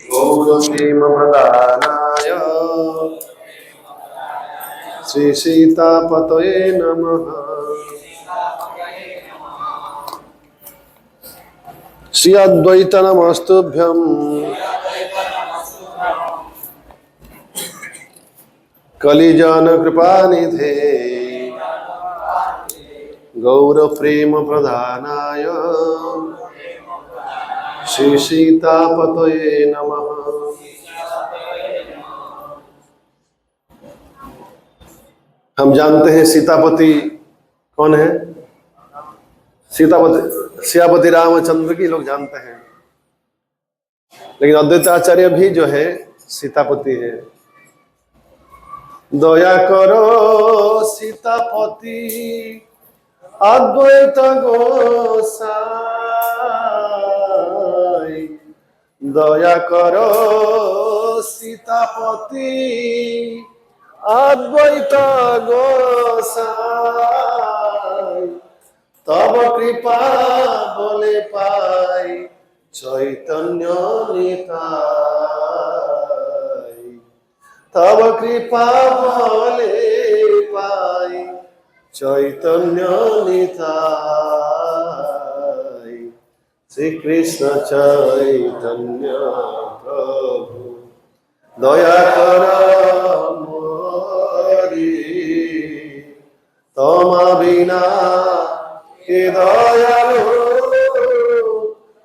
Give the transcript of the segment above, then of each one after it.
गौरप्रेमप्रदानाय श्री सीतापतये नमः। श्री अद्वैत नमस्तुभ्यं कलिजन कृपानिधे गौरप्रेमप्रदानाय श्री सीतापतये नमः। हम जानते हैं सीतापति कौन है। सियापति रामचंद्र की लोग जानते हैं, लेकिन अद्वैताचार्य भी जो है सीतापति है। दया करो सीतापति अद्वैत गोसाई, दया करो सीतापति अद्वैत गोसाई, तब कृपा बोले पाई चैतन्य निताई, तब कृपा बोले पाई चैतन्य निताई। श्री कृष्ण चैतन्य प्रभु दया कर मोरी, तम बिना के दयालु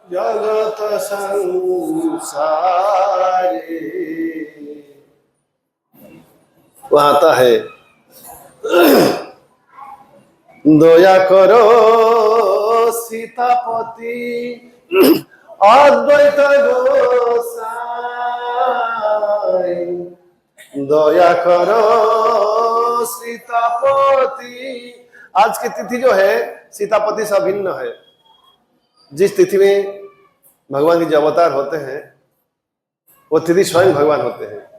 जगत संसारी। वो आता है दया करो सीतापति अद्वैत गोसाई, दया करो सीतापति। आज की तिथि जो है सीतापति से अभिन्न है। जिस तिथि में भगवान के जो अवतार होते हैं वो तिथि स्वयं भगवान होते हैं।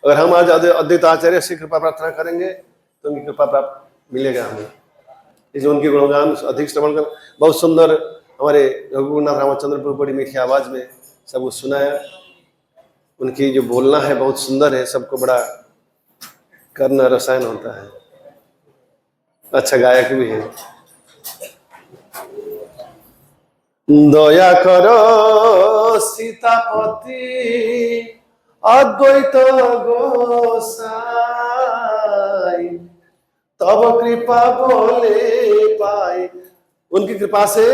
अगर हम आज अद्वैत आचार्य से कृपा प्रार्थना करेंगे तो उनकी कृपा प्राप्त मिलेगा हमें। इसे उनके गुणगान अधिक श्रवण कर बहुत सुंदर हमारे रघुनाथ रामचंद्र प्रभु बड़ी मीठी आवाज में सब कुछ सुनाया। उनकी जो बोलना है बहुत सुंदर है, सबको बड़ा करना रसायन होता है, अच्छा गायक भी है। दया करो सीतापति अद्वैत गोसाई, तब कृपा बोले पाई। उनकी कृपा से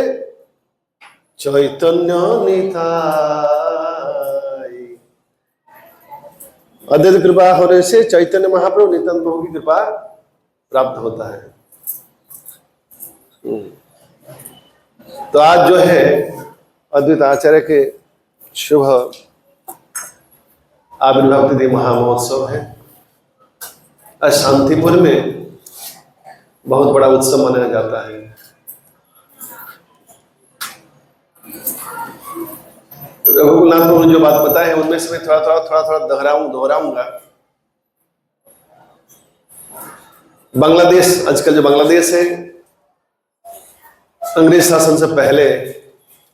चैतन्य निताई। अद्वैत कृपा होने से चैतन्य महाप्रभु नित्यानंद प्रभु की कृपा प्राप्त होता है। तो आज जो है अद्वैत आचार्य के शुभ आविर्भाव तिथि महामहोत्सव है। आज शांतिपुर में बहुत बड़ा उत्सव मनाया जाता है। रघुनाथ प्रभु ने जो बात बताई है उनमें से मैं थोड़ा दोहराऊंगा। बांग्लादेश, आजकल जो बांग्लादेश है, अंग्रेज शासन से पहले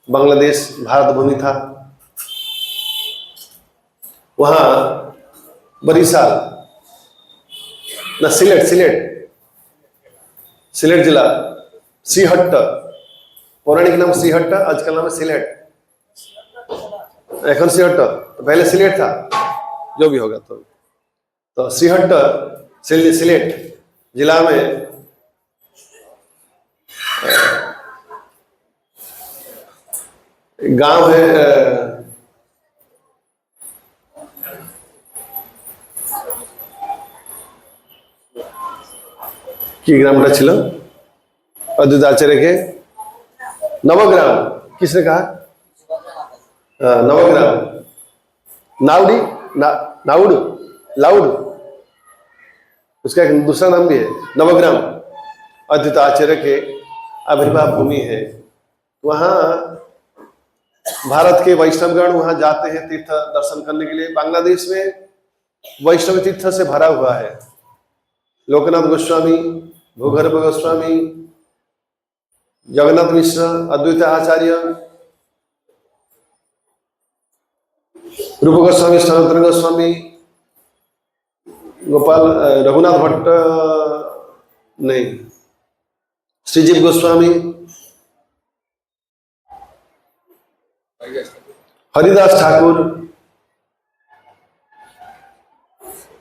बांग्लादेश भारत भूमि था। वहां बरिशाल ना सिलेट जिला, सिहट्ट, पौराणिक नाम सिहट्ट, आजकल नाम है सिलेट। এখন सिहट्ट, तो पहले सिलेट था, जो भी होगा। तो सिहट्ट सिलेट जिला में गांव है कि ग्रामटा छिलो अद्वैत आचार्य के नवग्राम। किसने कहा? नवग्राम, नाउडी, नाउडू, लाउड, उसका एक दूसरा नाम भी है नवग्राम। अद्वैत आचार्य के आविर्भाव भूमि है। वहाँ भारत के वैष्णवगण वहां जाते हैं तीर्थ दर्शन करने के लिए। बांग्लादेश में वैष्णव तीर्थ से भरा हुआ है। लोकनाथ गोस्वामी, भूगर्भ गोस्वामी, जगन्नाथ मिश्र, अद्वैत आचार्य, रूप गोस्वामी, सनातन गोस्वामी, गोपाल रघुनाथ भट्ट, नहीं, श्रीजीव गोस्वामी, हरिदास ठाकुर,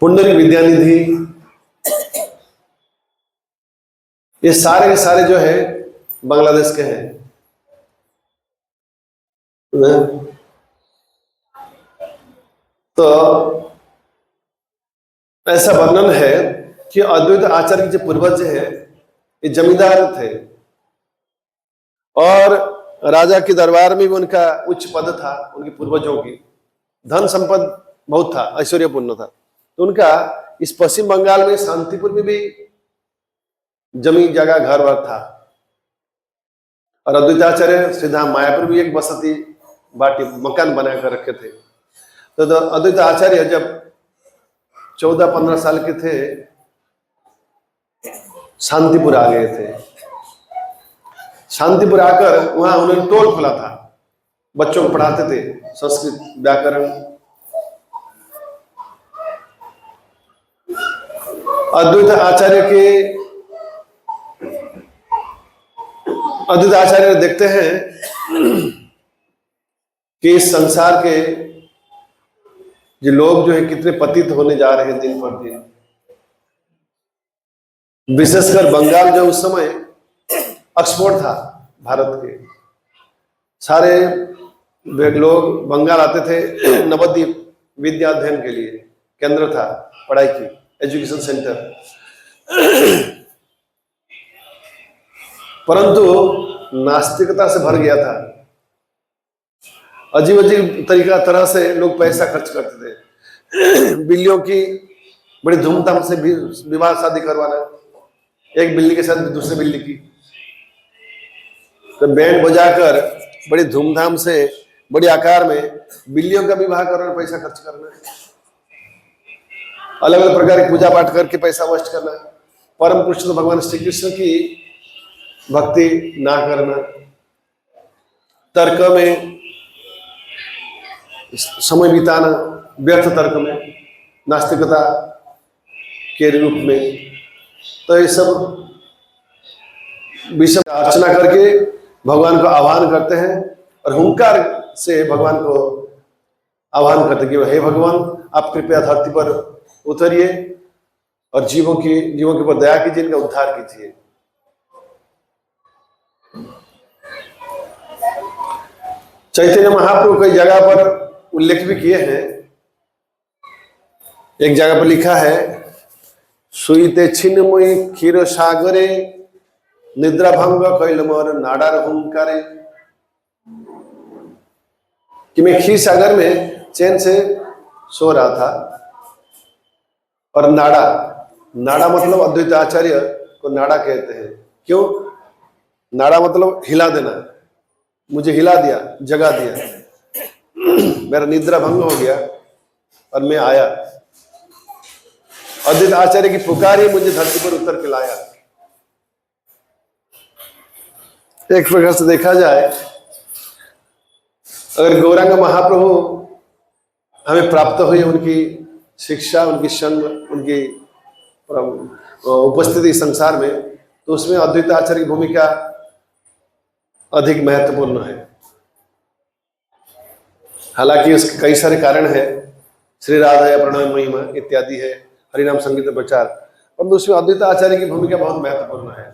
पुंडरीक विद्यानिधि, ये सारे के सारे जो है बांग्लादेश के हैं। तो ऐसा वर्णन है कि अद्वैत आचार्य के जो पूर्वज है ये जमींदार थे और राजा के दरबार में भी उनका उच्च पद था। उनके पूर्वजों की धन संपद बहुत था, ऐश्वर्यपूर्ण था। तो उनका इस पश्चिम बंगाल में शांतिपुर में भी जमीन जगह घर वर था और अद्वैताचार्य सीधा मायापुर भी एक बसती बाटी मकान बना कर रखे थे। तो अद्वैत आचार्य जब 14-15 साल के थे शांतिपुर आ गए थे। शांतिपुर आकर वहां उन्होंने टोल खोला था, बच्चों को पढ़ाते थे संस्कृत व्याकरण। अद्वैत आचार्य देखते हैं कि इस संसार के जो लोग जो है कितने पतित होने जा रहे हैं दिन पर दिन। विशेषकर बंगाल जो उस समय ऑक्सफोर्ड था भारत के, सारे लोग बंगाल आते थे नवद्वीप विद्या अध्ययन के लिए, केंद्र था पढ़ाई की, एजुकेशन सेंटर। परंतु नास्तिकता से भर गया था। अजीब अजीब तरह से लोग पैसा खर्च करते थे। बिल्लियों की बड़ी धूमधाम से विवाह शादी करवाना, एक बिल्ली के साथ दूसरे बिल्ली की, तो बैंड बजाकर बड़ी धूमधाम से बड़े आकार में बिल्लियों का विवाह करना, पैसा खर्च करना, अलग अलग प्रकार की पूजा पाठ करके पैसा वेस्ट करना, परम पुरुष भगवान श्री कृष्ण की भक्ति ना करना, तर्क में समय बिताना, व्यर्थ तर्क में, नास्तिकता के रूप में। तो ये सब विषय अर्चना करके भगवान को आह्वान करते हैं और हुंकार से भगवान को आह्वान करते कि हे भगवान, आप कृपया धरती पर उतरिए और जीवों के ऊपर दया कीजिए, इनका उद्धार कीजिए। चैतन्य महाप्रभु कई जगह पर उल्लेख भी किए हैं। एक जगह पर लिखा है, सुईते छिन्नमयी क्षीर सागरे निद्रा भंग कैल मोर नाडार हुंकारे, कि मैं क्षीर सागर में चैन से सो रहा था और नाड़ा मतलब अद्वैत आचार्य को नाड़ा कहते हैं। क्यों? नाड़ा मतलब हिला देना, मुझे हिला दिया, जगा दिया, मेरा निद्रा भंग हो गया और मैं आया। अद्वैत आचार्य की पुकार ही मुझे धरती पर उतर के लाया। एक प्रकार से देखा जाए, अगर गौरांग महाप्रभु हमें प्राप्त हुई, उनकी शिक्षा, उनकी संग, उनकी उपस्थिति संसार में, तो उसमें अद्वैत आचार्य की भूमिका अधिक महत्वपूर्ण है। हालांकि उसके कई सारे कारण हैं, श्री राधा प्रणव महिमा इत्यादि है, हरिनाम संगीत प्रचार, परंतु उसमें अद्वैत आचार्य की भूमिका बहुत महत्वपूर्ण है।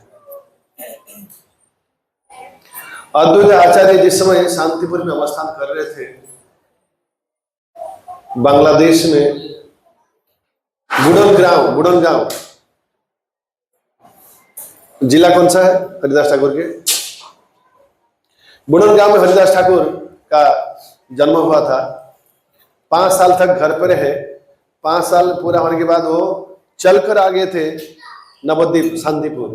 अद्वैत आचार्य जिस समय शांतिपुर में अवस्थान कर रहे थे, बांग्लादेश में बुडनगांव जिला कौन सा है हरिदास ठाकुर के? बुडनगांव में हरिदास ठाकुर का जन्म हुआ था। 5 साल तक घर पर रहे। 5 साल पूरा होने के बाद वो चलकर आ गए थे नवद्वीप शांतिपुर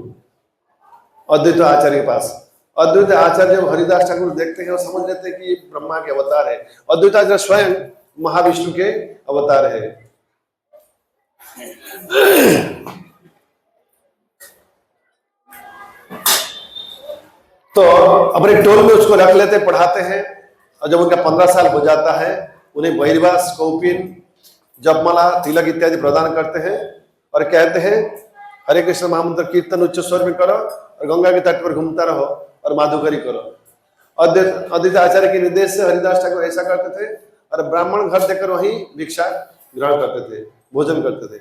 अद्वैत आचार्य के पास। अद्वैत आचार्य जब हरिदास ठाकुर देखते हैं, वो समझ लेते हैं कि ये ब्रह्मा के अवतार है। अद्वैत आचार्य स्वयं महाविष्णु के अवतार है। तो अपने टोल में उसको रख लेते, पढ़ाते हैं, और जब उनका 15 साल हो जाता है उन्हें बहिर्वास, कौपिन, जपमाला, तिलक इत्यादि प्रदान करते हैं और कहते हैं हरे कृष्ण महामंत्र कीर्तन उच्च स्वर में करो और गंगा के तट पर घूमता रहो और माधुकरी करो। अद्वैत आचार्य के निर्देश से हरिदास ठाकुर ऐसा करते थे और ब्राह्मण घर देकर वहीं भिक्षा ग्रहण करते थे, भोजन करते थे।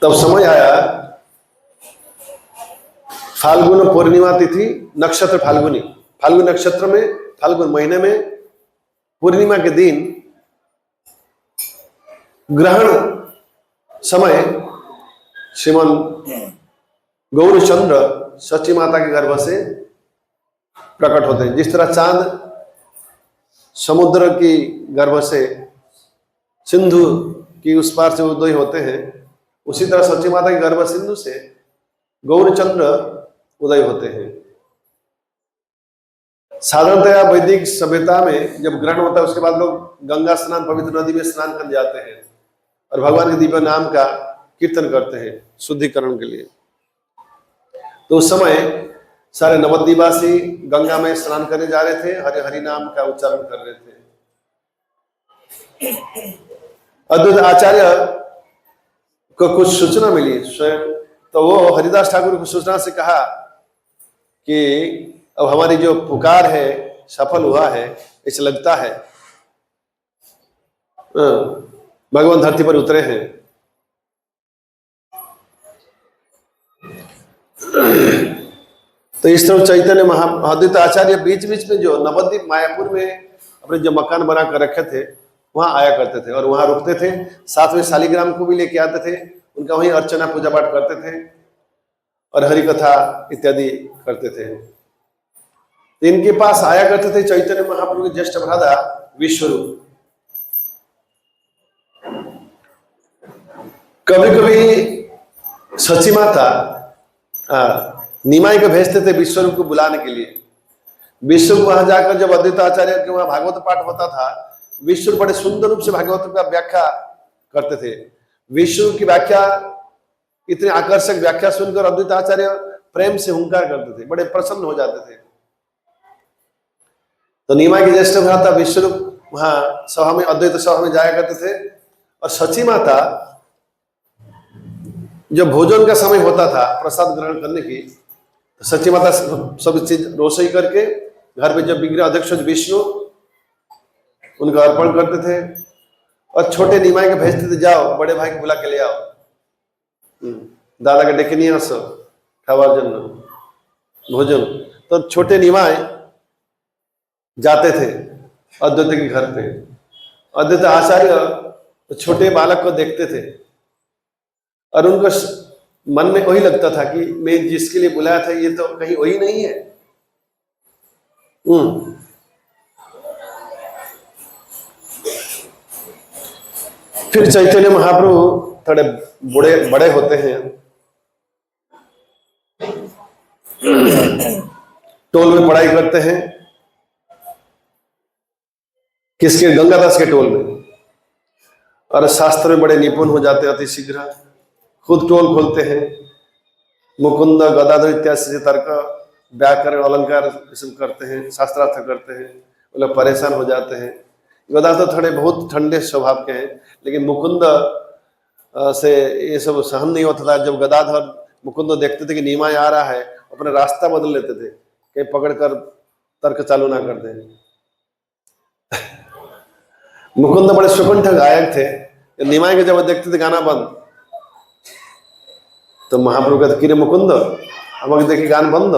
तब समय आया, फाल्गुन पूर्णिमा तिथि, नक्षत्र फाल्गुनी, फाल्गुन नक्षत्र में, फाल्गुन महीने में पूर्णिमा के दिन ग्रहण समय श्रीमान गौरचंद्र सची माता के गर्भ से प्रकट होते हैं। जिस तरह चांद समुद्र की गर्भ से सिंधु की उस पार से उदय होते हैं, उसी तरह सची माता के गर्भ सिंधु से गौरचंद्र उदय होते हैं। साधारणतया वैदिक सभ्यता में जब ग्रहण होता है उसके बाद लोग गंगा स्नान, पवित्र नदी में स्नान करने जाते हैं और भगवान के दिव्य नाम का कीर्तन करते हैं शुद्धिकरण के लिए। तो उस समय सारे नवद्वीपवासी गंगा में स्नान करने जा रहे थे, हरि हरि नाम का उच्चारण कर रहे थे। अद्वैत आचार्य को कुछ सूचना मिली स्वयं, तो वो हरिदास ठाकुर को सूचना से कहा कि अब हमारी जो पुकार है सफल हुआ है, ऐसा लगता है भगवान धरती पर उतरे हैं। तो इस तरह चैतन्य अद्वैत आचार्य बीच बीच में जो नवद्वीप मायापुर में अपने जो मकान बना कर रखे थे वहां आया करते थे और वहां रुकते थे। साथ में शालिग्राम को भी लेके आते थे, उनका वहीं अर्चना पूजा पाठ करते थे और हरि कथा इत्यादि करते थे। इनके पास आया करते थे चैतन्य महाप्रभु के ज्येष्ठ भ्राता विश्वरूप। कभी कभी सची माता निमाई को भेजते थे विश्वरूप को बुलाने के लिए। विश्वरूप वहां जाकर जब अद्वैत आचार्य के वहां भागवत पाठ होता था, विश्वरूप बड़े सुंदर रूप से भागवत का व्याख्या करते थे। विश्वरूप की व्याख्या, इतने आकर्षक व्याख्या सुनकर अद्वैत आचार्य प्रेम से हुंकार करते थे, बड़े प्रसन्न हो जाते थे। तो निमाई के ज्येष्ठ भ्राता विश्वरूप वहां सभा में, अद्वैत सभा में जाया करते थे और सची माता जब भोजन का समय होता था प्रसाद ग्रहण करने की, तो सची माता सब चीज रोसई करके घर में जब विग्रह अध्यक्ष विष्णु उनका अर्पण करते थे और छोटे निमाई के भेजते थे, जाओ बड़े भाई को बुला के ले आओ, दादा के डेके नहीं आसो खावार जन भोजन। तो छोटे निमाई जाते थे अद्वैत के घर पे। अद्वैत आचार्य छोटे बालक को देखते थे और उनको मन में वही लगता था कि मैं जिसके लिए बुलाया था ये तो कहीं वही नहीं है। फिर चैतन्य महाप्रभु थोड़े बड़े होते हैं, टोल में पढ़ाई करते हैं, किसके, गंगादास के टोल में, और शास्त्र में बड़े निपुण हो जाते हैं अति शीघ्र। खुद टोल खोलते हैं, मुकुंद गदाधर इत्यादि से तर्क व्याकरण अलंकार सब करते हैं, शास्त्रार्थ करते हैं। वो लोग परेशान हो जाते हैं। गदाधर थोड़े बहुत ठंडे स्वभाव के हैं, लेकिन मुकुंद से ये सब सहन नहीं होता था। जब गदाधर मुकुंद देखते थे कि निमाई आ रहा है, अपना रास्ता बदल लेते थे, कहीं पकड़कर तर्क चालू ना कर दें। मुकुंद बड़े सुकुंठ गायक थे। निमाई के जब देखते थे गाना बंद, तो महाप्रभु कहते किरे मुकुंद हम देखिए गान बंद।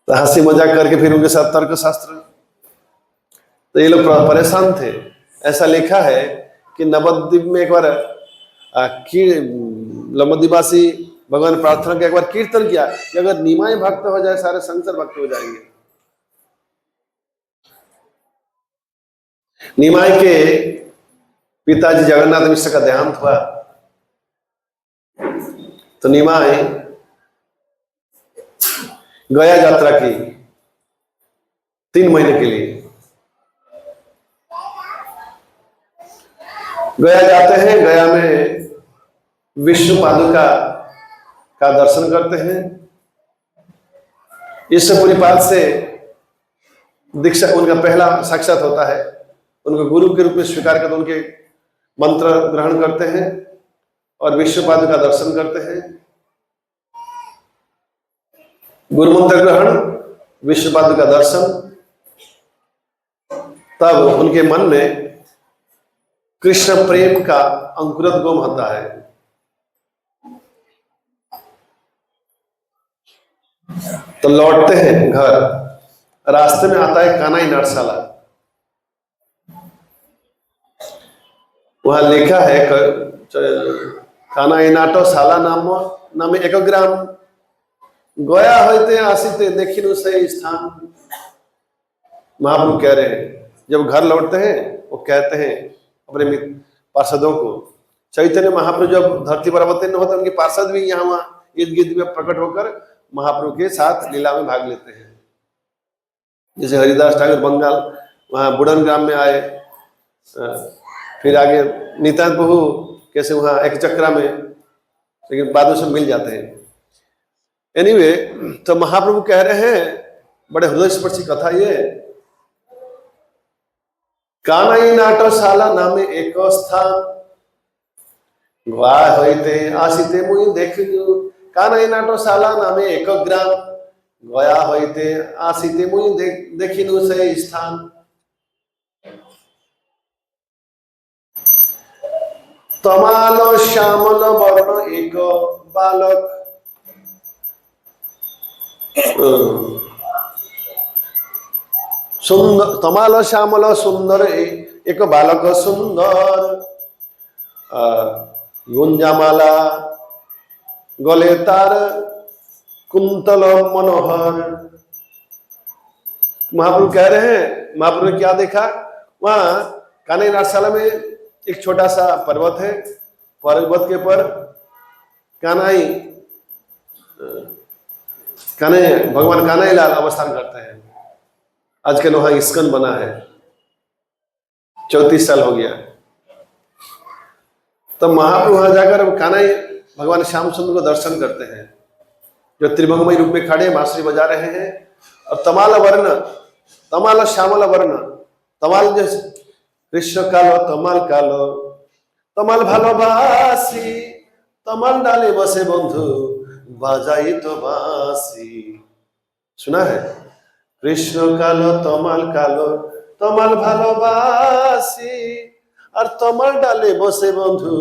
तो हंसी मजाक करके फिर उनके साथ तर्क शास्त्र। तो ये लोग परेशान थे। ऐसा लिखा है कि नवद्वीप में एक बार नवद्वीपवासी भगवान प्रार्थना के एक बार कीर्तन किया कि अगर निमाई भक्त हो जाए सारे संसार भक्त हो जाएंगे। निमाई के पिताजी जगन्नाथ मिश्र का देहांत हुआ, तो निमाई गया यात्रा की 3 महीने के लिए। गया जाते हैं, गया में विष्णु पादुका का दर्शन करते हैं। ईश्वरपुरीपाद से दीक्षा उनका पहला साक्षात होता है। उनको गुरु के रूप में स्वीकार करते, उनके मंत्र ग्रहण करते हैं और विष्णुपाद का दर्शन करते हैं। गुरु मंत्र ग्रहण, विष्णुपाद का दर्शन, तब उनके मन में कृष्ण प्रेम का अंकुरोद्गम होता है। तो लौटते हैं घर, रास्ते में आता है कान्हा नाट्यशाला। वहां लिखा है कान्हा नाट्यशाला नाम 1 ग्राम गया होते आसीते देखिनु से स्थान। महाप्रभु कह रहे हैं, जब घर लौटते हैं वो कहते हैं अपने पार्षदों को, चैतन्य महाप्रभु जब धरती पर अवतीर्ण होते हैं, उनके पार्षद भी यहाँ वहां इर्द गिर्द में प्रकट होकर महाप्रभु के साथ लीला में भाग लेते हैं। जैसे हरिदास ठाकुर बंगाल वहां बुड़न ग्राम में आए, फिर आगे नित्यानंद प्रभु कैसे वहां एक चक्रा में, लेकिन बाद में सब मिल जाते हैं। एनीवे, तो महाप्रभु कह रहे हैं, बड़े हृदयस्पर्शी कथा ये, कान्हा नाट्यशाला नामे एक स्थान गया होते आसीते मुई देखिनु। कान्हा नाट्यशाला नामे 1 ग्राम गया होते आसीते मुई देखिनु से स्थान। तमाल श्यामल वर्ण एक बालक, सुंदर तमाल श्यामल सुंदर एक बालक सुंदर, गुंजामाला गले तार कुंतल मनोहर। महाप्रभु कह रहे हैं, महाप्रभु ने क्या देखा? वहां कान्हा नाट्यशाला में एक छोटा सा पर्वत है, पर्वत के पर भगवान कान्हा लाल अवस्थान करते हैं। आजकल वहां इस्कन बना है, 34 साल हो गया। तो महाप्रभु वहां जाकर कान्हा भगवान श्याम सुंदर को दर्शन करते हैं, जो त्रिभंगमय रूप में खड़े बांसुरी बजा रहे हैं। और तमाल वर्ण, तमाल श्यामल वर्ण, तमाल जो कृष्ण कालो तमाल कालो, तमाल भालोबासी, तमाल डाले बसे बंधु बाजाई तो बांसी। सुना है? कृष्ण कालो तमाल भालोबासी, और तमाल डाले बसे बंधु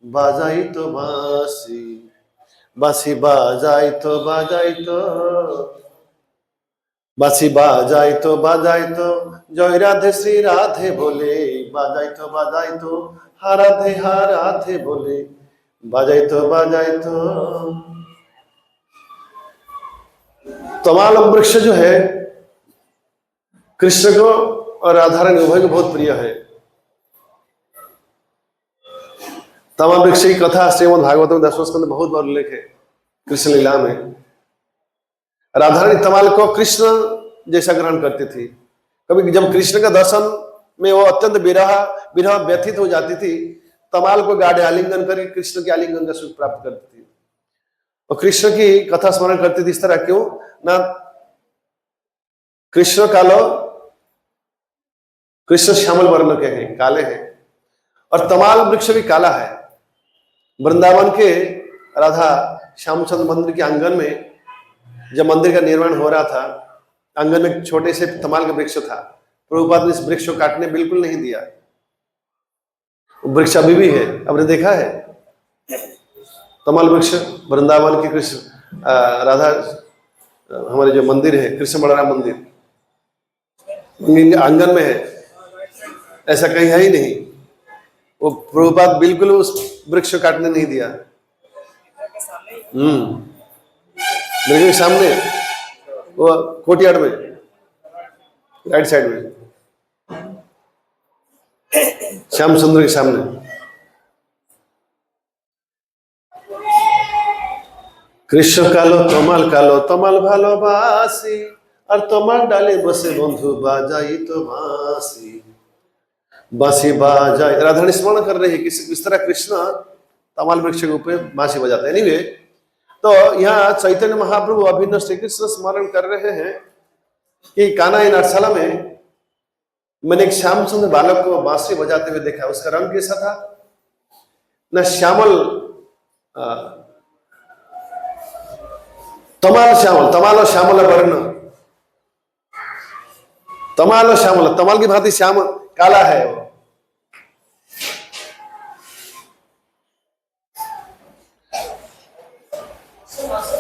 बाजाई तो बांसी। बांसी बाजाई तो बांसी बाजाई तो जय राधे श्री राधे बोले, बाजाई तो हा राधे बोले, बाजाई तो। तमाल वृक्ष जो है कृष्ण को और राधा रानी उभय को बहुत प्रिय है। तमाल वृक्ष की कथा श्रीमद् भागवतम 10वें स्कंद में बहुत बार उल्लेख है। कृष्ण लीला में राधा रानी तमाल को कृष्ण जैसा ग्रहण करती थी। कभी जब कृष्ण का दर्शन में वो अत्यंत विरह व्यथित हो जाती थी, तमाल को गाढ़े आलिंगन करके कृष्ण के आलिंगन का सुख प्राप्त करती थी और कृष्ण की कथा स्मरण करती थी। इस तरह क्यों ना? कृष्ण कालो, कृष्ण श्यामल वर्ण के हैं, काले हैं, और तमाल वृक्ष भी काला है। वृंदावन के राधा श्यामचंद्र मंदिर के आंगन में जब मंदिर का निर्माण हो रहा था, आंगन में एक छोटे से तमाल का वृक्ष था। प्रभुपाद ने इस वृक्ष को काटने बिल्कुल नहीं दिया। वृक्ष अभी भी है, आपने देखा है तमाल वृक्ष वृंदावन के कृष्ण राधा हमारे जो मंदिर है कृष्ण बलराम मंदिर, आंगन में है, ऐसा कहीं है ही नहीं। वो प्रभुपाद बिल्कुल उस वृक्ष को काटने नहीं दिया। वृक्ष के सामने वो कोर्टयार्ड में राइट साइड में श्याम सुंदर के सामने। कृष्ण कालो तमाल भालोबासी, और तमाल डाले बसे बंधु बाजाई तो बांसी। बांसी बजाए, राधारानी स्मरण कर रही है किस तरह कृष्ण तमाल वृक्ष के ऊपर बांसी बजाते हैं। एनीवे, तो यहाँ चैतन्य महाप्रभु अभिन्न श्री कृष्ण स्मरण कर रहे हैं कि कान्हा नाट्यशाला में मैंने एक श्याम सुंदर बालक को बांसुरी बजाते हुए देखा। उसका रंग कैसा था? न श्यामल, तमाल और श्यामल वर्ण, तमाल और श्यामल, तमाल की भांति श्याम काला है वो।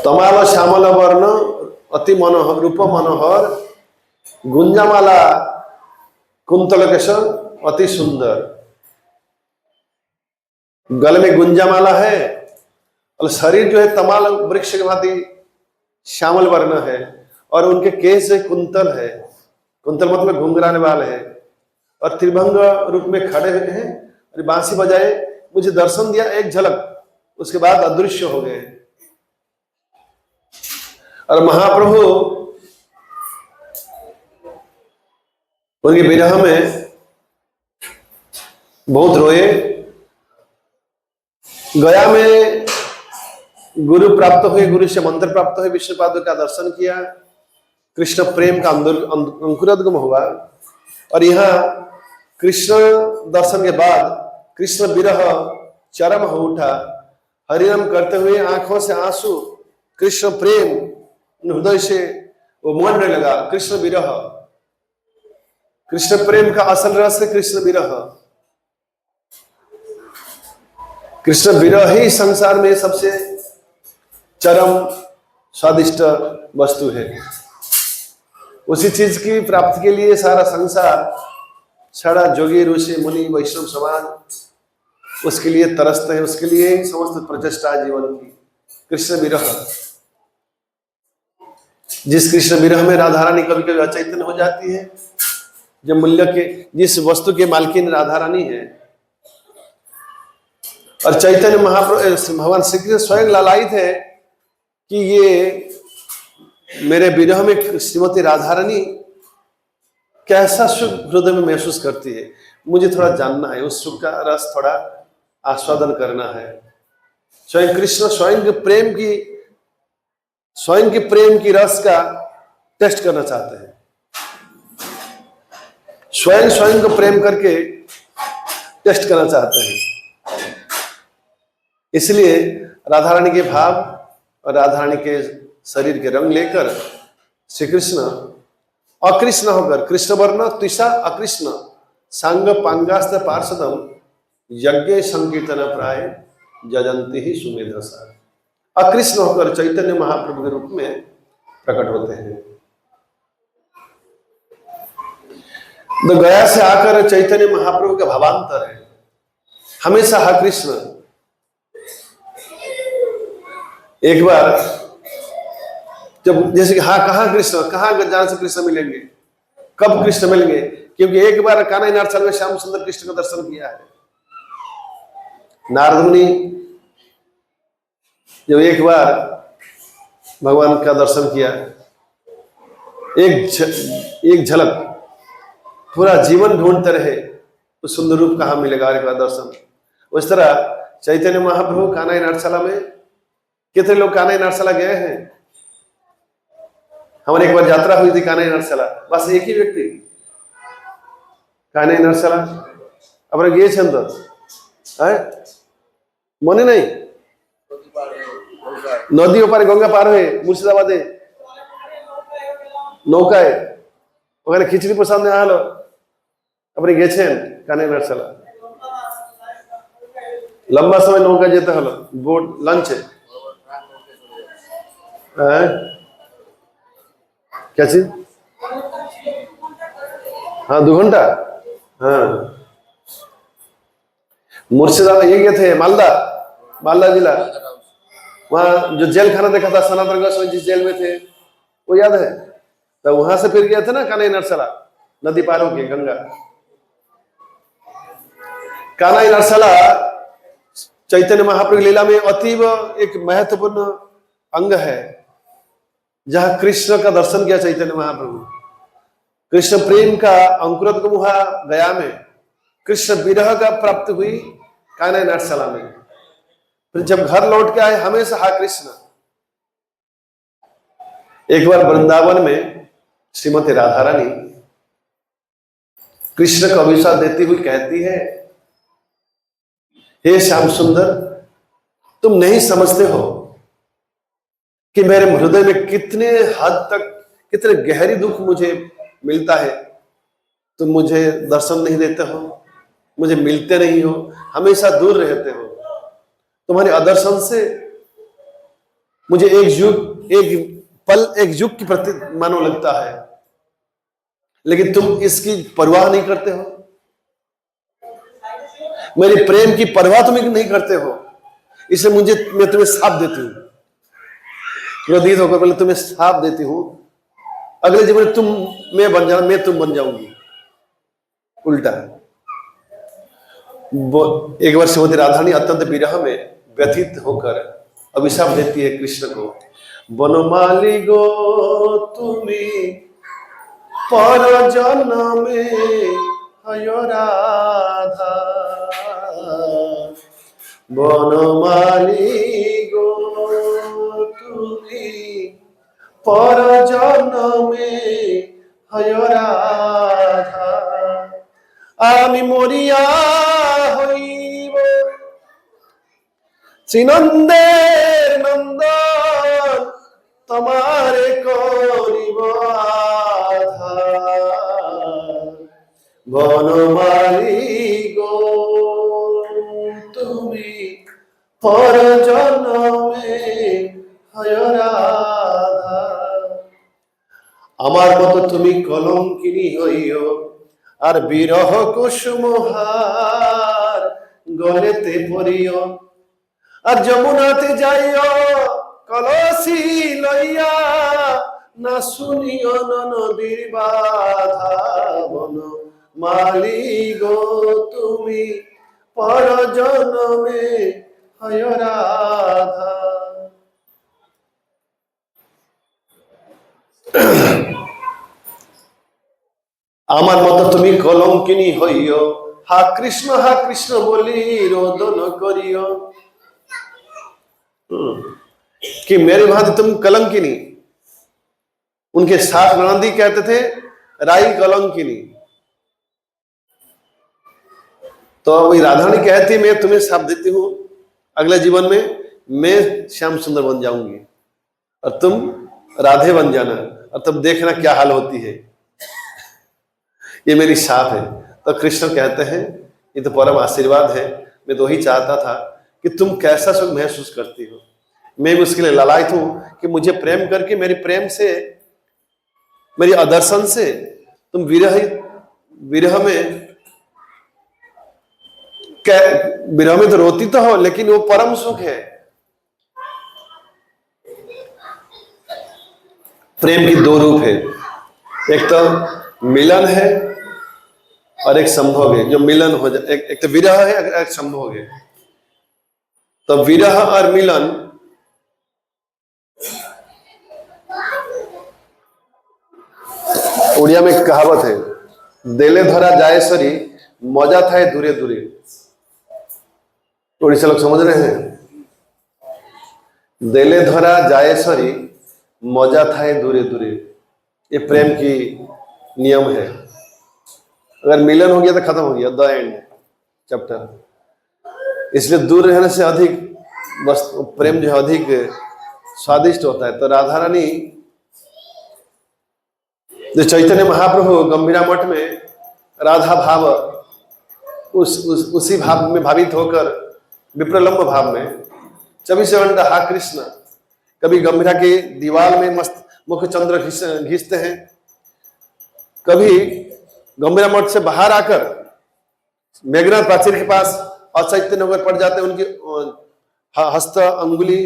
तमाल और श्यामल वर्ण, अति मनोहर, रूप मनोहर, गुंजामाला कुंतल केशर, अति सुंदर। गले में गुंजामाला है और शरीर जो है तमाल वृक्ष के भांति श्यामल वर्ण है, और उनके केश कुंतल है। कुंतल मतलब घुंघराने वाले है, और त्रिभंग रूप में खड़े हुए हैं और बांसी बजाए। मुझे दर्शन दिया एक झलक, उसके बाद अदृश्य हो गए। और महाप्रभु उनके विरह में बहुत रोए। गया में गुरु प्राप्त हुए, गुरु से मंत्र प्राप्त हुए, विष्णुपाद का दर्शन किया, कृष्ण प्रेम का अंकुरोद्गम हुआ। और यहाँ कृष्ण दर्शन के बाद कृष्ण विरह चरम हो उठा। हरिनाम करते हुए आंखों से आंसू, कृष्ण प्रेम हृदय से वो मोहने लगा। कृष्ण विरह, कृष्ण प्रेम का असल रस है कृष्ण विरह। कृष्ण विरह ही संसार में सबसे चरम स्वादिष्ट वस्तु है। उसी चीज की प्राप्ति के लिए सारा संसार, सारा जोगी ऋषि मुनि वैष्णव समाज उसके लिए तरसते हैं, उसके लिए समस्त प्रचेष्टा जीवन की। कृष्ण विरह, जिस कृष्ण विरह में राधा रानी कभी कभी अचैतन्य हो जाती है, जो मूल्य के, जिस वस्तु के मालकिन राधा रानी है, और चैतन्य महाप्रभु भगवान श्री कृष्ण स्वयं लालायित है कि ये मेरे विरह में श्रीमती राधा रानी कैसा सुख हृदय में महसूस करती है, मुझे थोड़ा जानना है, उस सुख का रस थोड़ा आस्वादन करना है। स्वयं कृष्ण स्वयं के प्रेम की रस का टेस्ट करना चाहते हैं। स्वयं को प्रेम करके टेस्ट करना चाहते हैं। इसलिए राधा रानी के भाव और राधा रानी के शरीर के रंग लेकर श्री कृष्ण अकृष्ण होकर, कृष्ण वर्ण त्रिषा अकृष्ण सांग पांगास्त पार्षदम यज्ञ संकीर्तन प्राय जजंती ही सुमेधसा। अकृष्ण होकर चैतन्य महाप्रभु के रूप में प्रकट होते हैं। तो गया से आकर चैतन्य महाप्रभु का भावांतर है, हमेशा हा कृष्ण। एक बार जब जैसे कि हाँ कहाँ कृष्ण, कहाँ जान से कृष्ण मिलेंगे, कब कृष्ण मिलेंगे, क्योंकि एक बार कान्हा नाट्यशाला में श्याम सुंदर कृष्ण का दर्शन किया है। नारद मुनि जब एक बार भगवान का दर्शन किया, एक झलक, पूरा जीवन ढूंढते रहे उस सुंदर रूप कहाँ मिलेगा एक बार दर्शन। उस तरह चैतन्य महाप्रभु कान्हा नाट्यशाला में, कितने लोग कान्हा नाट्यशाला गए हैं? हमारी एक बार यात्रा हुई थी कान्हा नाट्यशाला, बस एक ही व्यक्ति कान्हा नाट्यशाला अपने गए छन तो मने नहीं, नदी ओपारे गंगा पार हुए मुर्शिदाबादे नौकाय ওখানে খিচুড়ি প্রসাদ নেওয়া হলো, আপনি গেছেন কানে নাটশালা, লম্বা সময় নৌকা যেতে হলো বোট লঞ্চে। क्या चीज? हाँ 2 घंटा। हाँ मुर्शिदाबाद ये गए थे, मालदा जिला, वहाँ जो जेल खाना देखा था सनातन गोस्वामी जिस जेल में थे वो याद है? तो वहां से फिर गए थे ना कान्हा नाट्यशाला, नदी पार होके गंगा। कान्हा नाट्यशाला चैतन्य महाप्रभु लीला में अतीव एक महत्वपूर्ण अंग है, जहां कृष्ण का दर्शन किया चैतन्य महाप्रभु। कृष्ण प्रेम का अंकुरोद्गम हुआ गया में, कृष्ण विरह का प्राप्त हुई कान्हा नाट्यशाला में। फिर जब घर लौट के आए हमेशा हा कृष्ण। एक बार वृंदावन में श्रीमती राधा रानी कृष्ण को अभिशाप देती हुई कहती है, हे श्याम सुंदर, तुम नहीं समझते हो कि मेरे हृदय में कितने हद तक, कितने गहरी दुख मुझे मिलता है। तुम मुझे दर्शन नहीं देते हो, मुझे मिलते नहीं हो, हमेशा दूर रहते हो। तुम्हारे आदर्शन से मुझे एक पल, एक युग की प्रति मानो लगता है, लेकिन तुम इसकी परवाह नहीं करते हो। मेरे प्रेम की परवाह तुम नहीं करते हो, इसलिए मैं तुम्हें श्राप देती हूँ। क्रोधित होकर पहले तुम्हें श्राप देती हूँ, अगले जीवन में मैं तुम बन जाऊंगी। उल्टा एक बार श्रीमती राधारानी अत्यंत विरह में व्यथित होकर अभिशाप देती है कृष्ण को, बनमाली गो तुम्हें पर जन्मे हयो राधा, बनमाली गो तुम्हें पर जन्मे हयो राधा, आमी मरिया हইব শ্রীনন্দের নন্দন তোমারে করিব আধার, বনমালী গো তুমি পর জন্মে হয় রাধা। আমার মতো তুমি কলঙ্কিনী হইও, আর বিরহ কুসুমহার গলেতে পড়িও, আর যমুনাতে যাইও কলসি লইয়া, না শুনিও নদীর বাধা, বন মালি গো তুমি পর জন্মে হয় রাধা। আমার মতো তুমি কলঙ্কিনী হইও, হা কৃষ্ণ বলি रोदन करियो। कि मेरे भांति तुम कलंकिनी, उनके साथ नंदी कहते थे राई कलंकिनी। तो वही राधारानी कहती मैं तुम्हें श्राप देती हूं, अगले जीवन में मैं श्याम सुंदर बन जाऊंगी और तुम राधे बन जाना, और तब देखना क्या हाल होती है। ये मेरी शाप है। तो कृष्ण कहते हैं ये तो परम आशीर्वाद है, मैं तो वही चाहता था कि तुम कैसा सुख महसूस करती हो। मैं भी उसके लिए ललायत हूं कि मुझे प्रेम करके, मेरी प्रेम से, मेरी आदर्शन से तुम विरह में तो रोती तो हो, लेकिन वो परम सुख है। प्रेम की दो रूप है, एक तो मिलन है और एक संभोग है। जो मिलन हो जाए, एक तो विरह है, एक संभोग है। तो विरह और मिलन उड़िया में एक कहावत है, देले धरा जाए सरी मजा था दूरे दूरे। उड़ीसा लोग समझ रहे हैं, देले धरा जाए सरी मजा था दूरे दूरे। ये प्रेम की नियम है। अगर मिलन हो गया तो खत्म हो गया, द एंड चैप्टर। इसलिए दूर रहने से अधिक बस प्रेम जो है अधिक स्वादिष्ट होता है। तो राधा रानी जो चैतन्य महाप्रभु गंभीरा मठ में राधा भाव उसी भाव में भावित होकर विप्रलंब भाव में 24 घंटा हा कृष्ण, कभी गंभीरा की दीवार में मस्त मुख चंद्र घिसते हैं, कभी गंभीरा मठ से बाहर आकर मेघनाथ प्राचीर के पास अचैतन्य होकर पड़ जाते हैं। उनकी हस्त अंगुली,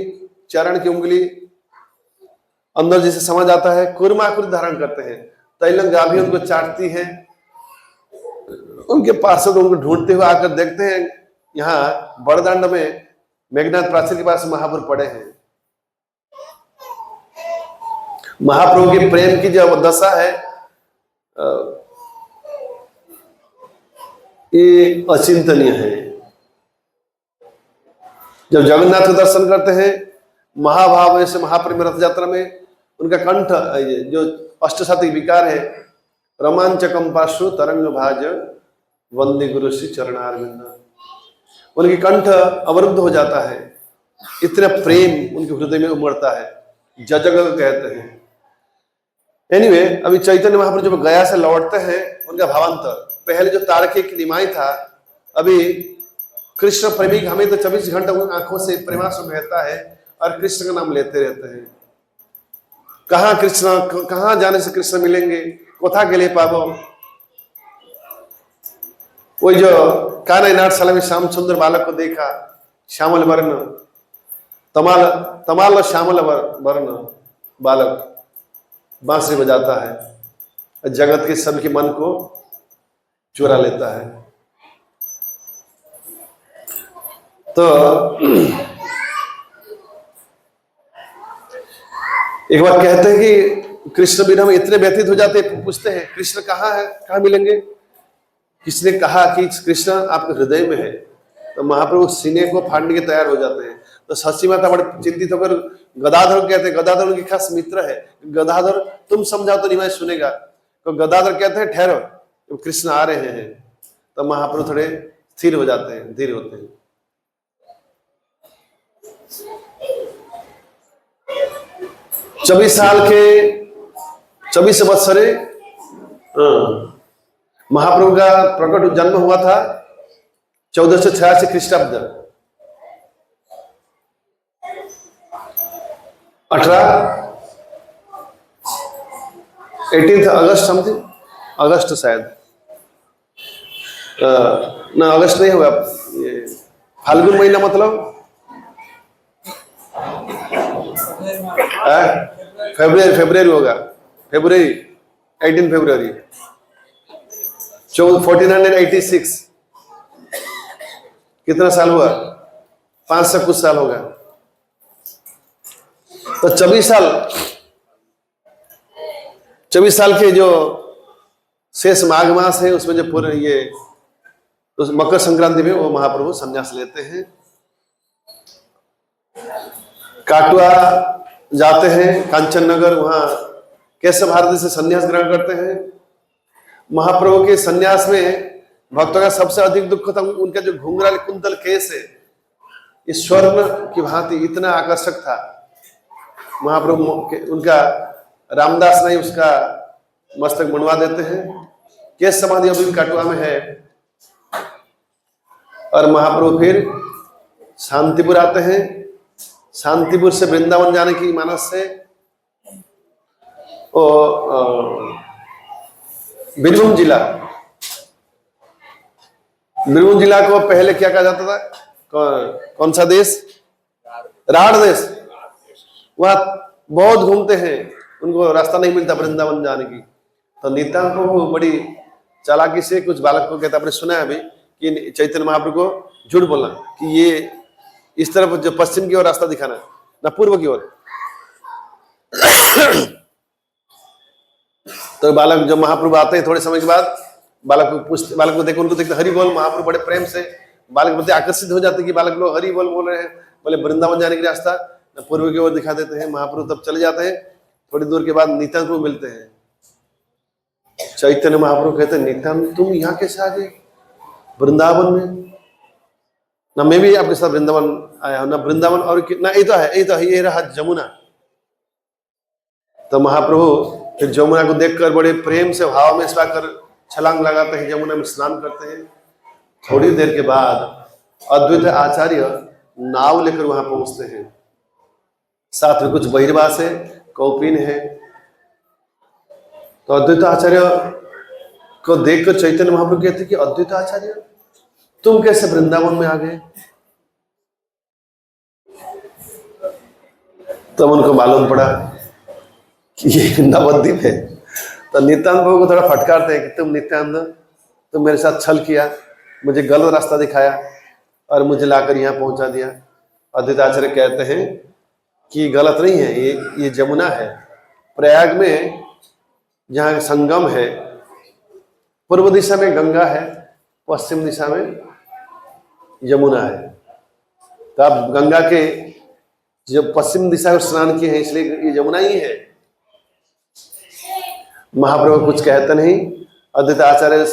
चरण की उंगली अंदर जैसे समझ आता है, कुर्माकृति धारण करते हैं। तैलंग गाभी उनको चाटती है। उनके पार्षद उनको ढूंढते हुए आकर देखते हैं यहाँ बड़दंड में मेघनाथ प्राचीर के पास महाप्रभु पड़े हैं। महाप्रभु के प्रेम की जो दशा है, ये अचिंतनीय है। जब जगन्नाथ के दर्शन करते हैं महाभाव से महाप्रेम रथ यात्रा में, उनका कंठ जो अष्टसात्विक विकार है, रोमांचकम पार्श्व तरंग भाज वंदे गुरु श्री चरणारविंद, उनकी कंठ अवरुद्ध हो जाता है, इतना प्रेम उनके हृदय में उमड़ता है, जजग कहते हैं। एनीवे, अभी चैतन्य महाप्रभु जब गया से लौटते हैं, उनका भावांतर पहले जो तारकिक निमाई था, अभी कृष्ण प्रेमी हमें तो 24 घंटे आंखों से प्रेमाश्रम बहता है और कृष्ण का नाम लेते रहते हैं। कहाँ कृष्ण, कहाँ जाने से कृष्ण मिलेंगे, कोथा के लिए पाबो। वही जो कान्हा नाट्यशाला में श्याम सुंदर बालक को देखा, श्यामल वर्ण, तमाल श्यामल वर्ण बालक बांसुरी बजाता है, जगत के सबके मन को चुरा लेता है। तो एक बार कहते हैं कि कृष्ण बिना हम इतने व्यतीत हो जाते, पूछते हैं कृष्ण कहाँ है, कहाँ मिलेंगे। किसने कहा कि कृष्ण आपके हृदय में है, तो महाप्रभु सीने को फाड़ने के तैयार हो जाते हैं। तो सची माता बड़े चिंतित होकर गदाधर कहते हैं, गदाधर उनके खास मित्र है, गदाधर तुम समझाओ तो निमाई सुनेगा। तो गदाधर कहते हैं ठहरो, कृष्ण आ रहे हैं। तो महाप्रभु थोड़े स्थिर हो जाते हैं, धीर होते हैं। चौबीस साल के 24 वत्सरे महाप्रभु का प्रकट जन्म हुआ था 1486 ख्रीष्टाब्द, 18 अगस्त समथिंग, अगस्त शायद, ना अगस्त नहीं हुआ, ये फाल्गुन महीना, मतलब फेब्रुअरी होगा, फेब्रुअरी 18 फेब्रुअरी 1486। कितना साल हुआ? 500 कुछ साल होगा। तो 24 साल के जो शेष माघ मास है, उसमें जो पूरे ये तो मकर संक्रांति में वो महाप्रभु संन्यास लेते हैं, काटवा जाते हैं, कांचन नगर, वहां केशव भारती से संन्यास ग्रहण करते हैं। महाप्रभु के संन्यास में भक्तों का सबसे अधिक दुख था उनका जो घुंघराले कुंतल केस है, इस स्वर्ण की भांति इतना आकर्षक था। महाप्रभु उनका रामदास नहीं उसका मस्तक बनवा देते हैं। केस समाधि अभी काटवा में है। और महाप्रभु फिर शांतिपुर आते हैं। शांतिपुर से वृंदावन जाने की मानस से बीरभूम जिला को पहले क्या कहा जाता था? कौन सा देश? राढ़ देश। वह बहुत घूमते हैं, उनको रास्ता नहीं मिलता वृंदावन जाने की। तो नित्यानंद को बड़ी चालाकी से कुछ बालक को कहता, आपने सुना है अभी कि चैतन्य महाप्रभु को झूठ बोलना कि ये इस तरफ जो पश्चिम की ओर रास्ता दिखाना, ना पूर्व की ओर। तो बालक जब महाप्रभु आते हैं थोड़े समय के बाद, बालक को पूछते, बालक को देखो, उनको देखते हरि बोल। महाप्रभु बड़े प्रेम से बालक प्रति आकर्षित हो जाते कि बालक लोग हरि बोल रहे हैं, बोले वृंदावन जाने की रास्ता पूर्व की ओर दिखा देते हैं। महाप्रभु तब चले जाते हैं। थोड़ी दूर के बाद नित्यानंद को मिलते हैं। चैतन्य महाप्रभु कहते हैं, नित्यानंद तुम यहाँ कैसे आ गए वृंदावन में? ना मैं भी आपके साथ वृंदावन आया हूं, ना वृंदावन और ना ये रहा जमुना। तो महाप्रभु फिर जमुना को देखकर बड़े प्रेम से भाव में कर छलांग लगाते हैं, जमुना में स्नान करते हैं। थोड़ी देर के बाद अद्वैत आचार्य नाव लेकर वहां पहुंचते हैं। साथ में कुछ बहिर्वास है, कौपिन है। तो अद्वैत आचार्य को देखकर चैतन्य महाप्रभु कहते कि अद्वैत आचार्य तुम कैसे वृंदावन में आ गए? तब उनको मालूम पड़ा कि ये नवद्वीप है। तो नित्यानंद प्रभु को थोड़ा फटकारते हैं कि तुम नित्यानंद, तुम मेरे साथ छल किया, मुझे गलत रास्ता दिखाया और मुझे लाकर यहाँ पहुंचा दिया। अद्वैत आचार्य कहते हैं कि गलत नहीं है, ये जमुना है। प्रयाग में जहाँ संगम है, पूर्व दिशा में गंगा है, पश्चिम दिशा में यमुना है। तो आप गंगा के जब पश्चिम दिशा में स्नान किए हैं, इसलिए ये यमुना ही है। महाप्रभु कुछ कहते नहीं। अद्वैत आचार्य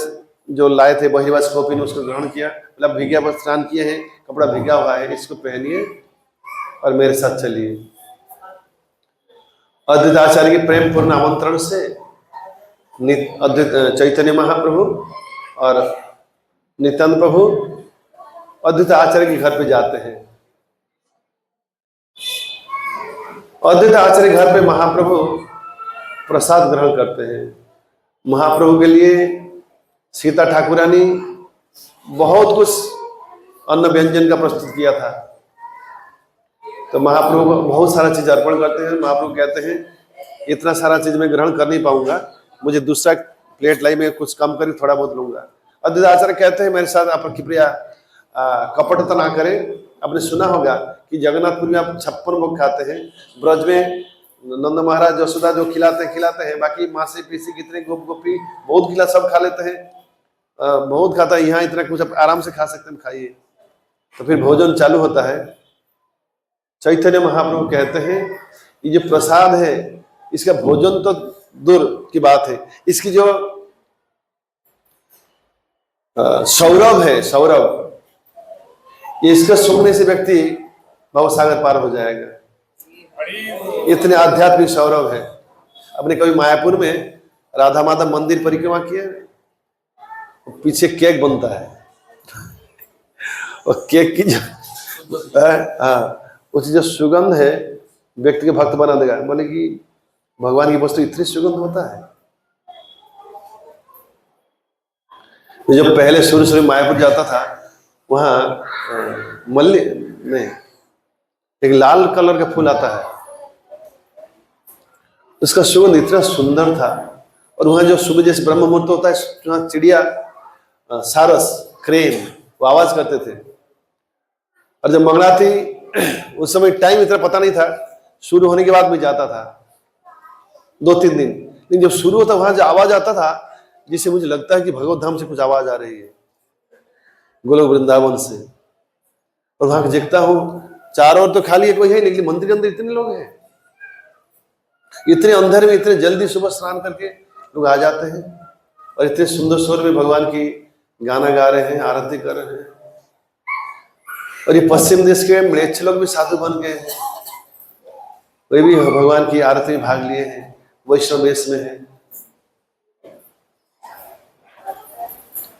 जो लाए थे बहिर्वास कॉपी ने उसको ग्रहण किया, मतलब भिगा पर स्नान किए हैं, कपड़ा भिगा हुआ है, इसको पहनिए और मेरे साथ चलिए। अद्वैत आचार्य के प्रेम पूर्ण आमंत्रण से अद्वैत चैतन्य महाप्रभु और नित्यानंद प्रभु अद्वैत आचार्य के घर पे जाते हैं। अद्वैत आचार्य के घर पे महाप्रभु प्रसाद ग्रहण करते हैं। महाप्रभु के लिए सीता ठाकुरानी बहुत कुछ अन्न व्यंजन का प्रस्तुत किया था। तो महाप्रभु को बहुत सारा चीज अर्पण करते हैं। महाप्रभु कहते हैं इतना सारा चीज मैं ग्रहण कर नहीं पाऊंगा, मुझे दूसरा प्लेट लाई, मैं कुछ कम करी, थोड़ा बहुत लूंगा। अद्वैत आचार्य कहते हैं मेरे साथ आप कृपया कपटता ना करें। आपने सुना होगा कि जगन्नाथपुर में आप 56 भोग खाते हैं, ब्रज में नंद महाराज यशोदा जो खिलाते हैं, बाकी मासी पीसी कितने गोप गोपी बहुत खिला, सब खा लेते हैं, बहुत खाता है। यहाँ इतना कुछ आप आराम से खा सकते हैं, खाइए। तो फिर भोजन चालू होता है। चैतन्य महाप्रभु कहते हैं ये जो प्रसाद है, इसका भोजन तो दूर की बात है, इसकी जो सौरभ है, सौरभ, इसका सुनने से व्यक्ति भवसागर पार हो जाएगा। इतने आध्यात्मिक सौरभ है। अपने कभी मायापुर में राधा माधव मंदिर परिक्रमा किए, पीछे केक बनता है और केक की जो उसकी जो सुगंध है व्यक्ति के भक्त बना देगा। बोले कि भगवान की वस्तु इतनी सुगंध होता है। जब पहले शुरू मायापुर जाता था, वहां मल्ली नहीं, एक लाल कलर का फूल आता है, उसका सुगंध इतना सुंदर था। और वहां जो सुबह जैसे ब्रह्म मुहूर्त होता है, वहां चिड़िया सारस क्रेन वो आवाज करते थे। और जब मंगलाती उस समय टाइम इतना पता नहीं था, शुरू होने के बाद मैं जाता था 2-3 दिन। लेकिन जब शुरू होता वहां जो आवाज आता था, जिससे मुझे लगता है कि भगवत धाम से कुछ आवाज आ रही है, गोलोक वृंदावन से। और वहां देखता हूँ चारों ओर तो खाली है, कोई है नहीं, लेकिन मंदिर के अंदर इतने लोग हैं। इतने अंधेरे में इतने जल्दी सुबह स्नान करके लोग आ जाते हैं और इतने सुंदर स्वर में भगवान की गाना गा रहे हैं, आरती कर रहे हैं। और ये पश्चिम देश के म्लेच्छ लोग भी साधु बन गए हैं, वे भी भगवान की आरती में भाग लिए हैं, वैष्णव वेश में है।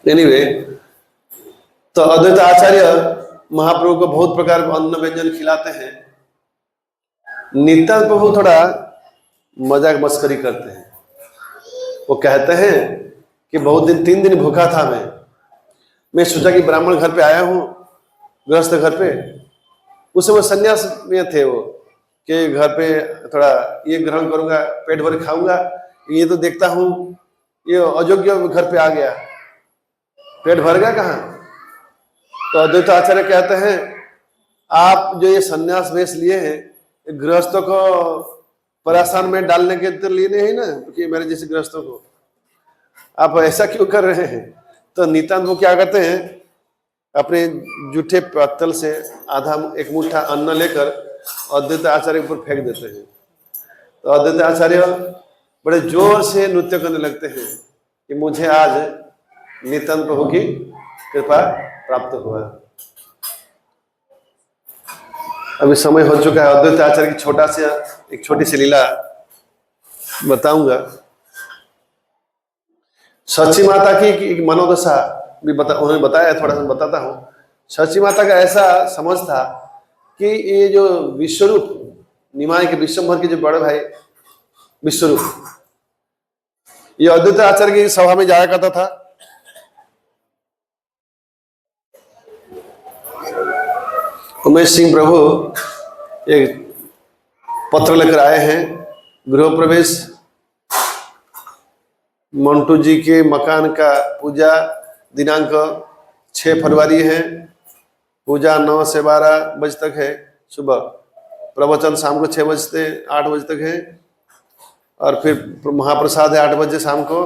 एनीवे, तो अद्वैत आचार्य महाप्रभु को बहुत प्रकार के अन्न व्यंजन खिलाते हैं। नित्यानंद प्रभु थोड़ा मजाक मस्करी करते हैं। वो कहते हैं कि बहुत दिन 3 दिन भूखा था मैं सोचा कि ब्राह्मण घर पे आया हूँ, गृहस्थ घर पे। उस समय संन्यास में थे वो, कि घर पे थोड़ा ये ग्रहण करूंगा, पेट भर खाऊंगा। ये तो देखता हूँ ये अयोग्य घर पे आ गया, पेट भर गया कहाँ। तो अद्वैत आचार्य कहते हैं आप जो ये संन्यास वेश लिए हैं, गृहस्थों को परेशान में डालने के तो लिए नहीं ना, कि मेरे जैसे गृहस्थों को आप ऐसा क्यों कर रहे हैं। तो नित्यानंद वो क्या करते हैं, अपने जूठे पत्तल से आधा एक मुट्ठा अन्न लेकर अद्वैत आचार्य के ऊपर फेंक देते हैं। तो अद्वैत आचार्य बड़े जोर से नृत्य करने लगते हैं कि मुझे आज नित्यानंद प्रभु की कृपा प्राप्त हुआ। अभी समय हो चुका है। अद्वैत आचार्य की एक छोटी सी लीला बताऊंगा। सची माता की एक मनोदशा भी उन्होंने बताया, थोड़ा सा बताता हूँ। सची माता का ऐसा समझ था कि ये जो विश्वरूप निमाय के विश्वभर के जो बड़े भाई विश्वरूप, ये अद्वैत आचार्य की सभा में जाया करता था। उमेश सिंह प्रभु एक पत्र लेकर आए हैं, गृह प्रवेश मंटू जी के मकान का पूजा दिनांक 6 फरवरी है। पूजा 9 से 12 बजे तक है सुबह, प्रवचन शाम को 6 बजे से 8 बजे तक है, और फिर महाप्रसाद है 8 बजे शाम को।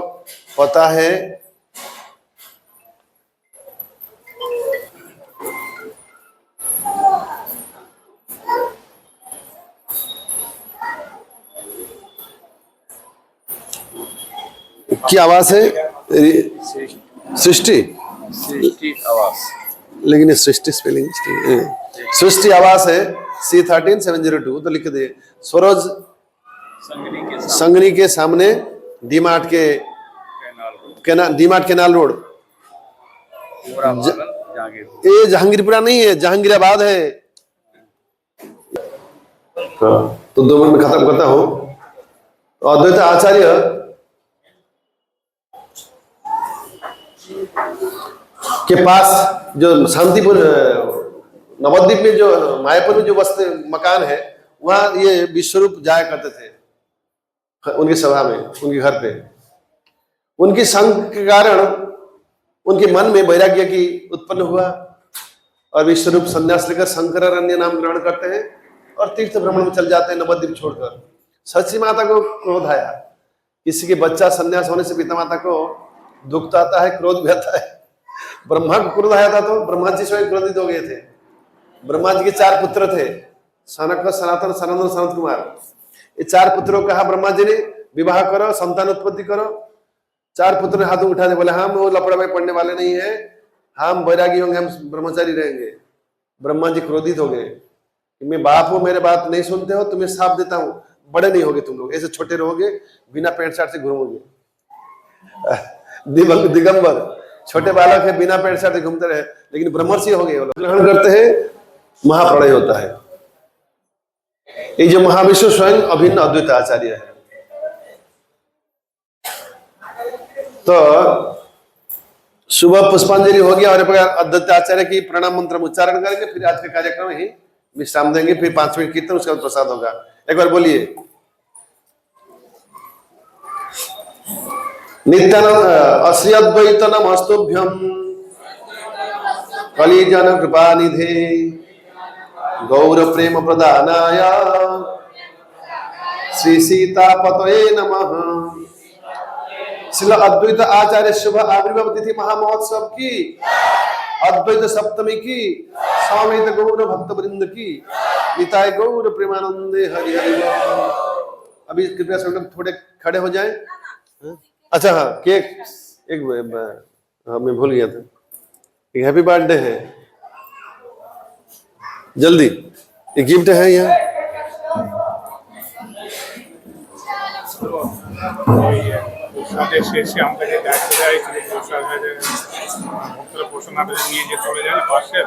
पता है की आवास है सृष्टि सृष्टि आवास, लेकिन ये सृष्टि स्पेलिंग सृष्टि आवास है C13702 तो लिख दे। सरोज संगनी के सामने डीमार्ट के डीमार्ट केनाल रोड। ये जहांगीरपुरा नहीं है, जहांगीराबाद है। तो 2 मिनट में खत्म करता हूं। अद्वैत आचार्य के पास जो शांतिपुर नवद्वीप में जो मायापुर में जो बस्ती मकान है, वहां ये विश्वरूप जाया करते थे उनकी सभा में, उनके घर पे। उनकी संग के कारण उनके मन में वैराग्य की उत्पन्न हुआ और विश्वरूप संन्यास लेकर शंकरारण्य नाम ग्रहण करते हैं और तीर्थ भ्रमण में चल जाते हैं नवद्वीप छोड़कर। सची माता को क्रोध आया, किसी के बच्चा संन्यास होने से पिता माता को दुख आता है, क्रोध भी आता है। ब्रह्मा को क्रोध आया था तो ब्रह्मा जी स्वयं क्रोधित हो गए थे। ब्रह्मा जी के 4 पुत्र थे, सनक, सनातन, सनंदन, सनत कुमार। ये 4 पुत्रों को कहा ब्रह्मा जी ने, विवाह करो, संतान उत्पत्ति करो। 4 पुत्र ने हाथ उठा दे, बोले हम वो लपड़ा में पड़ने वाले नहीं है, हम वैरागी होंगे, हम ब्रह्मचारी रहेंगे। ब्रह्मा जी क्रोधित हो गए, मैं बाप हूं, मेरे बात नहीं सुनते हो, तुम्हें साफ देता हूं, बड़े नहीं होगे तुम लोग, ऐसे छोटे रहोगे, बिना पैंट शर्ट से घूमोगे। दिगंबर छोटे बालक है, बिना पैंट शर्ट से घूमते रहे, लेकिन ब्रह्मर्षि हो गए। ग्रहण करते हैं, महाप्रलय होता है। ये जो महाविष्णु स्वयं अभिन्न अद्वैत आचार्य है। तो सुबह पुष्पांजलि हो गया और अद्वैत आचार्य की प्रणाम मंत्र उच्चारण करेंगे, फिर आज के कार्यक्रम ही विश्राम देंगे, फिर 5 मिनट कीर्तन, उसके बाद प्रसाद होगा। एक बार बोलिए नित्यानंद श्री अद्वैत नमस्तुभ्यं कलिजन कृपानिधे गौर प्रेम प्रदानाय श्री सीतापतये नमः। श्रील अद्वैत आचार्य शुभ आविर्भाव तिथि महामहोत्सव की, अद्वैत सप्तमी की, स्वामित गौर भक्त वृंद की, निताय गौर प्रेमानंदे हरि हरि बोल। अभी कृपया सब लोग थोड़े खड़े हो जाएं। अच्छा हाँ, केक एक मैं भूल गया था, एक हैप्पी बर्थडे है, जल्दी एक गिफ्ट है यहाँ। আমরা যে দায়িত্ব দেয় ভক্তরা পোষণ নিয়ে যে চলে যায় পাশে